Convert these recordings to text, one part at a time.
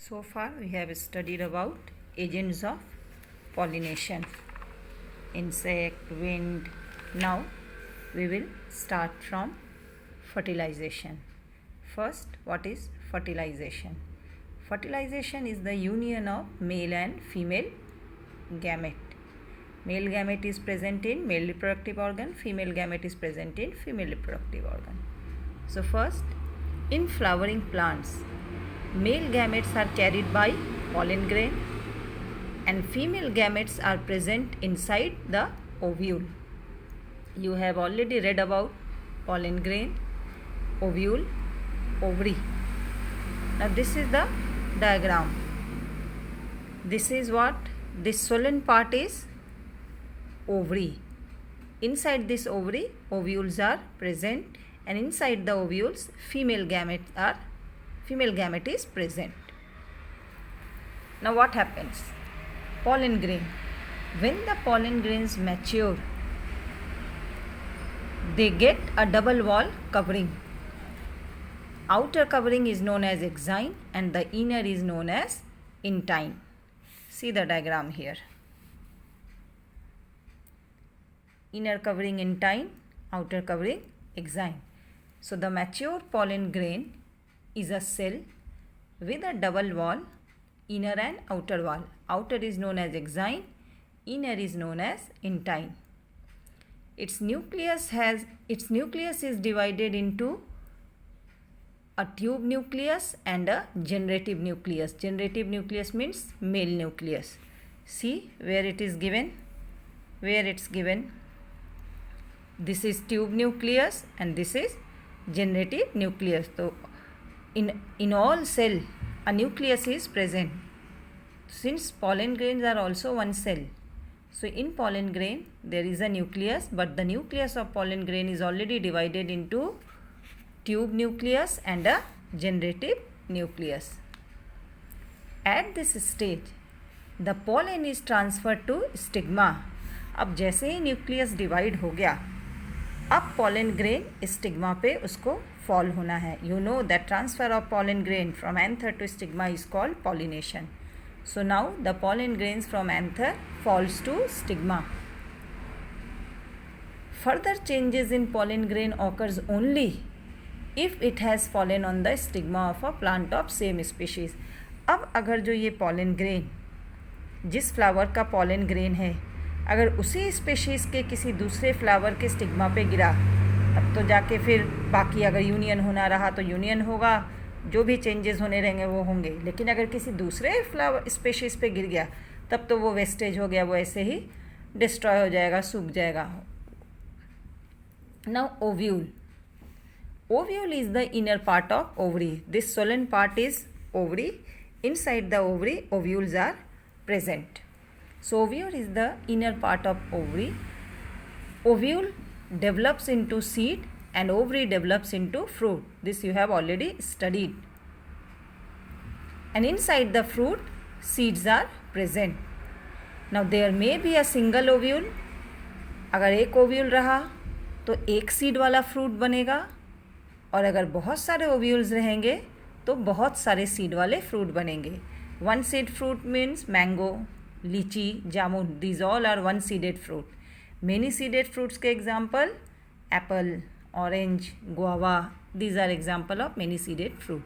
So far we have studied about agents of pollination, insect, wind. Now we will start from fertilization. First, what is fertilization? Fertilization is the union of male and female gamete. Male gamete is present in male reproductive organ, female gamete is present in female reproductive organ. So first, in flowering plants, male gametes are carried by pollen grain and female gametes are present inside the ovule. You have already read about pollen grain, ovule, ovary. Now this is the diagram. This is what this swollen part is ovary. Inside this ovary, ovules are present, and inside the ovules, female gamete is present. Now what happens? Pollen grain. When the pollen grains mature, they get a double wall covering. Outer covering is known as exine and the inner is known as intine. See the diagram here. Inner covering intine, outer covering exine. So the mature pollen grain is a cell with a double wall, inner and outer wall. Outer is known as exine, inner is known as intine. Its nucleus is divided into a tube nucleus and a generative nucleus. Generative nucleus means male nucleus. See where it is given? Where it's given? This is tube nucleus and this is generative nucleus. So in all cell a nucleus is present. Since pollen grains are also one cell, so in pollen grain there is a nucleus, but the nucleus of pollen grain is already divided into tube nucleus and a generative nucleus. At this stage the pollen is transferred to stigma. अब जैसे ही nucleus divide हो गया, अब pollen grain stigma पे उसको fall होना है. You know that transfer of pollen grain from anther to stigma is called pollination. So now the pollen grains from anther falls to stigma. Further changes in pollen grain occurs only if it has fallen on the stigma of a plant of same species. अब अगर जो ये pollen grain, जिस flower का pollen grain है, अगर उसी species के किसी दूसरे फ्लावर के स्टिग्मा पे गिरा, तब तो जाके फिर बाकी अगर यूनियन होना रहा तो यूनियन होगा, जो भी चेंजेस होने रहेंगे वो होंगे. लेकिन अगर किसी दूसरे फ्लावर स्पेशीज़ पे गिर गया तब तो वो वेस्टेज हो गया, वो ऐसे ही डिस्ट्रॉय हो जाएगा, सूख जाएगा. Now ovule. Ovule is the inner part of ovary. This swollen part is ovary. Inside the ovary, ovules are present. So ovule is the inner part of ovary. Ovule develops into seed and ovary develops into fruit. This you have already studied. And inside the fruit, seeds are present. Now there may be a single ovule. अगर एक ovule रहा तो एक seed वाला fruit बनेगा, और अगर बहुत सारे ओव्यूल्स रहेंगे तो बहुत सारे सीड वाले फ्रूट बनेंगे. One seed fruit means mango, lychee, jamun. These all are one seeded fruit. Many seeded fruits के example apple, orange, guava. These are example of many seeded fruit.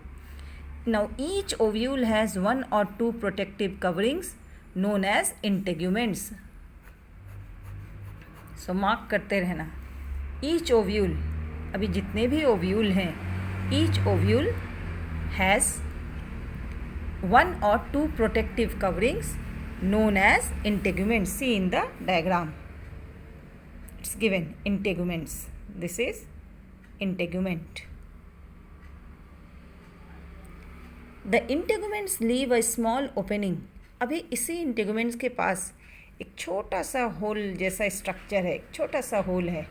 Now each ovule has one or two protective coverings known as integuments. So mark करते रहना. Each ovule, अभी जितने भी ovule हैं, each ovule has one or two protective coverings known as integuments. See in the diagram, it's given integuments. This is integument. The integuments leave a small opening. अभी इसी integuments के पास एक छोटा सा होल जैसा स्ट्रक्चर है, एक छोटा सा होल है.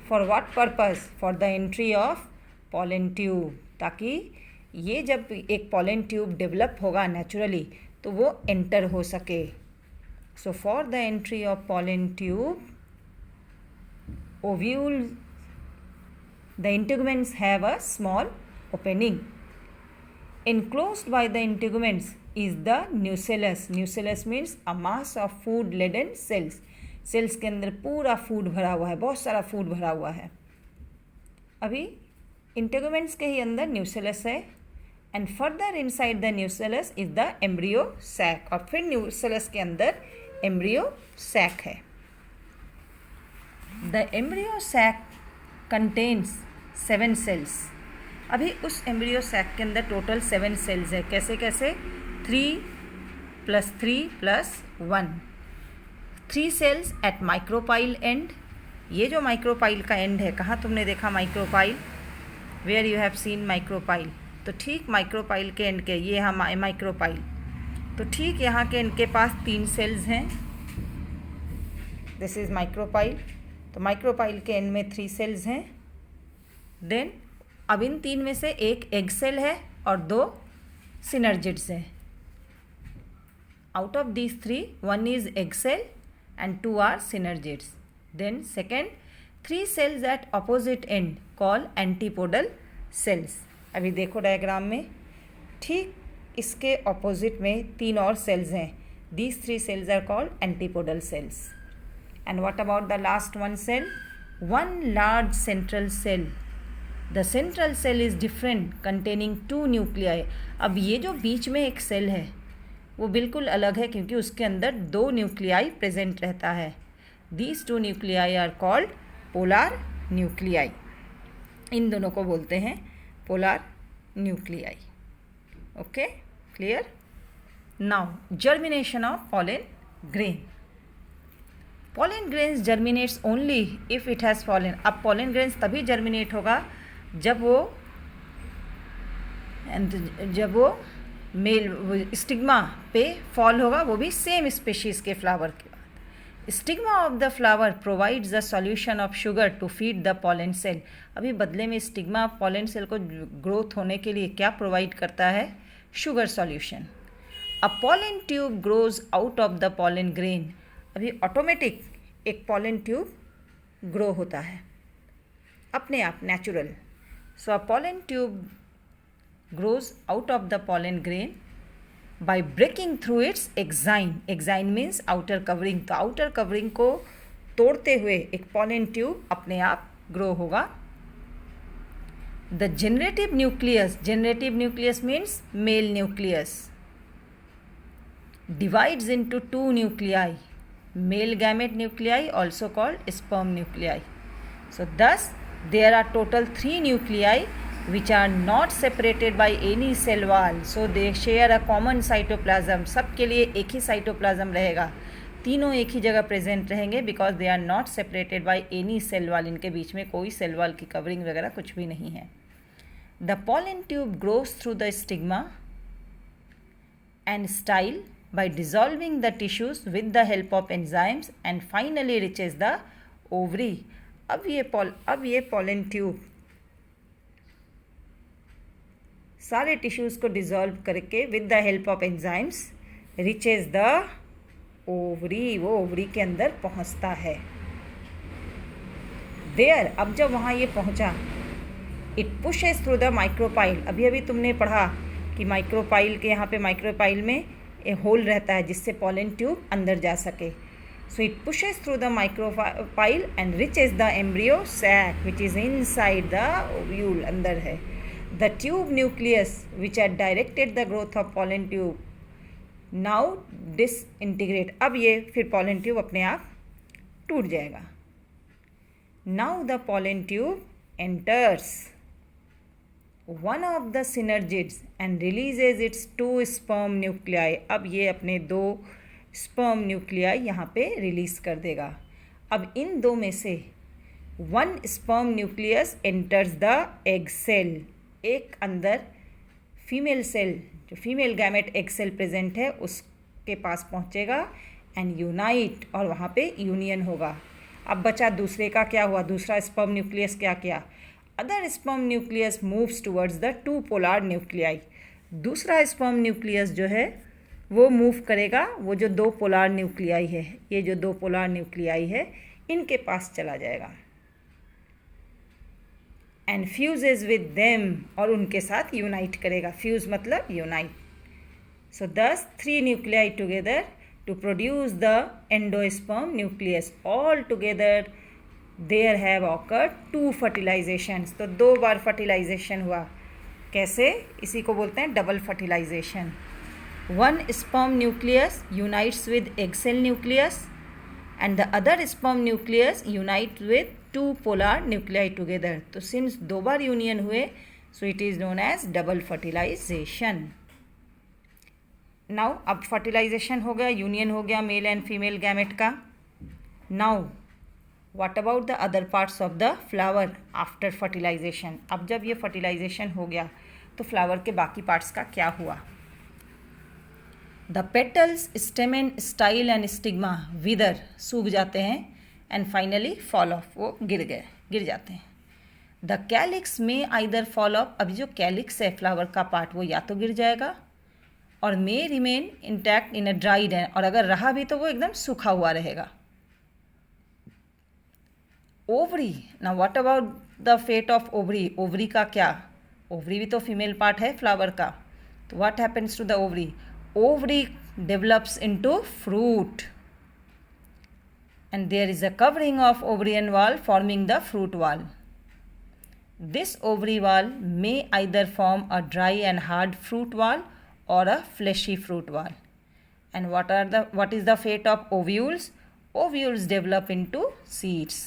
For what purpose? For the entry of pollen tube. ताकि ये जब एक पॉलन ट्यूब डेवलप होगा नेचुरली तो वो एंटर हो सके. So for the entry of pollen tube, ovule, the integuments have a small opening. enclosed by the integuments is the nucellus. Nucellus means a mass of food laden cells. Cells के अंदर पूरा food भरा हुआ है, बहुत सारा food भरा हुआ है. अभी इंटेगुमेंट्स के ही अंदर न्यूसेलस है. And further inside the nucellus is the embryo sac. और फिर न्यूसेलस के अंदर एम्ब्रियो सैक है. The embryo sac contains 7 cells. अभी उस एम्ब्रियो सैक के अंदर टोटल 7 सेल्स है. कैसे कैसे? 3 + 3 + 1. 3 सेल्स एट माइक्रोपाइल एंड. ये जो माइक्रोपाइल का एंड है, कहाँ तुमने देखा micropyle? Where you have seen micropyle? तो ठीक माइक्रोपाइल के एंड के, ये हम माइक्रोपाइल, तो ठीक यहाँ के एंड के पास 3 सेल्स हैं. This is micropyle. तो माइक्रोपाइल के एंड में 3 सेल्स हैं. देन अब इन 3 में से एक एग सेल है और 2 सिनर्जिड्स हैं. Out of these 3, 1 is egg cell and 2 are synergids. Then second, 3 cells at opposite end called antipodal cells. अभी देखो डायग्राम में, ठीक इसके ऑपोजिट में 3 और सेल्स हैं. These 3 cells are called antipodal cells. And what about the last one cell? One large central cell. The central cell is different, containing 2 nuclei. अब ये जो बीच में एक सेल है वो बिल्कुल अलग है, क्योंकि उसके अंदर 2 न्यूक्लियाई प्रेजेंट रहता है. These 2 nuclei are called polar nuclei. इन दोनों को बोलते हैं polar nuclei. Okay, clear? Now germination of pollen grain. Pollen grains germinates only if it has pollen. अब पॉलन ग्रेन्स तभी जर्मिनेट होगा जब वो मेल स्टिग्मा पे फॉल होगा, वो भी सेम स्पेशीज़ के फ्लावर के बाद. Stigma of the flower provides the solution of sugar to feed the pollen cell. अभी बदले में स्टिग्मा पॉलन सेल को ग्रोथ होने के लिए क्या प्रोवाइड करता है? Sugar solution. A pollen tube grows out of the pollen grain. अभी ऑटोमेटिक एक पॉलन ट्यूब ग्रो होता है अपने आप, natural. So a pollen tube grows out of the pollen grain by breaking through its exine. Exine means outer covering. तो outer covering को तोड़ते हुए एक pollen tube अपने आप grow होगा. The generative nucleus means male nucleus, divides into 2 nuclei. Male gamete nuclei, also called sperm nuclei. So thus there are total 3 nuclei which are not separated by any cell wall. So they share a common cytoplasm. सब के लिए एक ही cytoplasm रहेगा. तीनों एक ही जगह present रहेंगे because they are not separated by any cell wall. इनके बीच में कोई सेल वॉल की कवरिंग वगैरह कुछ भी नहीं है. The pollen tube grows through the stigma and style by dissolving the tissues with the help of enzymes and finally reaches the ovary. अब ये pollen tube सारे टिश्यूज़ को डिज़ोल्व करके with the help of enzymes reaches the ovary. वो ovary के अंदर पहुंचता है. देयर, अब जब वहाँ ये पहुँचा, it pushes through the micropyle. अभी तुमने पढ़ा कि माइक्रोपाइल के यहाँ पे माइक्रोपाइल में होल रहता है जिससे पॉलन ट्यूब अंदर जा सके. So it pushes through the micropyle and reaches the embryo sac which is inside the ovule. अंदर है. The tube nucleus which had directed the growth of pollen tube now disintegrate. अब ये फिर pollen tube अपने आप टूट जाएगा. Now the pollen tube enters one of the synergids and releases its 2 sperm nuclei. अब ये अपने 2 sperm nuclei यहाँ पे रिलीज कर देगा. अब इन 2 में से 1 sperm nucleus enters the egg cell. एक अंदर फीमेल सेल, जो female gamete egg cell present है, उसके पास पहुंचेगा एंड यूनाइट, और वहाँ पे यूनियन होगा. अब बचा दूसरे का क्या हुआ? दूसरा स्पर्म न्यूक्लियस क्या किया? Other sperm nucleus moves towards the 2 polar nuclei. दूसरा स्पर्म न्यूक्लियस जो है वो मूव करेगा वो जो 2 पोलार न्यूक्लियाई है, ये जो 2 पोलार न्यूक्लियाई है इनके पास चला जाएगा. एंड फ्यूजेज विद देम, और उनके साथ यूनाइट करेगा. फ्यूज मतलब यूनाइट. सो दस 3 nuclei together to produce the endosperm nucleus. All together there have occurred 2 fertilizations. तो 2 बार फर्टिलाइजेशन हुआ. कैसे? इसी को बोलते हैं double fertilisation. 1 sperm nucleus unites with egg cell nucleus and the other sperm nucleus unites with 2 polar nuclei together. तो since 2 बार union हुए, so it is known as double fertilization. Now अब फर्टिलाइजेशन हो गया, यूनियन हो गया male and female gamete का. Now what about the other parts of the flower after fertilization. अब जब ये फर्टिलाइजेशन हो गया तो फ्लावर के बाकी पार्ट्स का क्या हुआ. The petals, stamen, style and stigma wither, सूख जाते हैं, एंड फाइनली फॉल ऑफ, वो गिर जाते हैं. द कैलिक्स में आइदर फॉल ऑफ, अभी जो कैलिक्स है फ्लावर का पार्ट वो या तो गिर जाएगा और मे remain intact in a dried and, और अगर रहा भी तो वो एकदम सूखा हुआ रहेगा. ओवरी. ना what about the fate of ovary. Ovary का क्या. ओवरी भी तो फीमेल पार्ट है फ्लावर का. तो what happens to the ovary. Ovary develops into fruit and there is a covering of ovarian wall forming the fruit wall. This ovary wall may either form a dry and hard fruit wall or a fleshy fruit wall. And what is the fate of ovules. Ovules develop into seeds.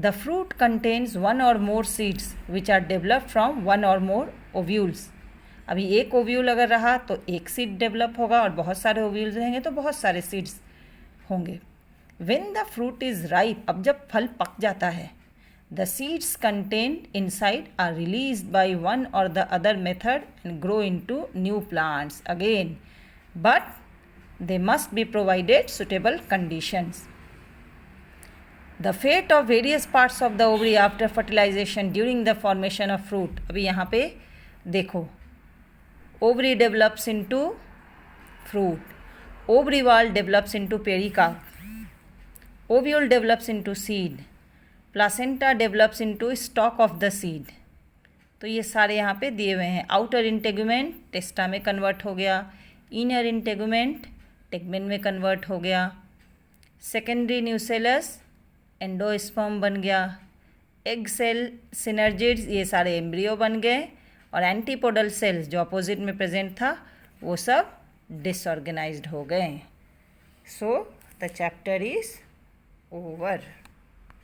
The fruit contains 1 or more seeds which are developed from 1 or more ovules. अभी एक ovule अगर रहा तो एक seed develop होगा, और बहुत सारे ओव्यूल्स रहेंगे तो बहुत सारे सीड्स होंगे. When the fruit is ripe, अब जब फल पक जाता है, the seeds contained inside are released by one or the other method and grow into new plants again, but they must be provided suitable conditions. The fate of various parts of the ovary after fertilization during the formation of fruit. अभी यहाँ पे देखो, ovary develops into fruit, ovary wall develops into pericarp, ovule develops into seed, placenta develops into stock of the seed. तो ये सारे यहाँ पे दिए हुए हैं. आउटर इंटेगुमेंट टेस्टा में कन्वर्ट हो गया, इनर इंटेगुमेंट टेगमेन में कन्वर्ट हो गया, सेकेंडरी न्यूसेलस एंडोस्पर्म बन गया, एग सेल सिनर्जिड्स ये सारे एम्ब्रियो बन गए, और एंटीपोडल सेल्स जो अपोजिट में प्रेजेंट था वो सब डिसऑर्गेनाइज्ड हो गए. So the chapter is over.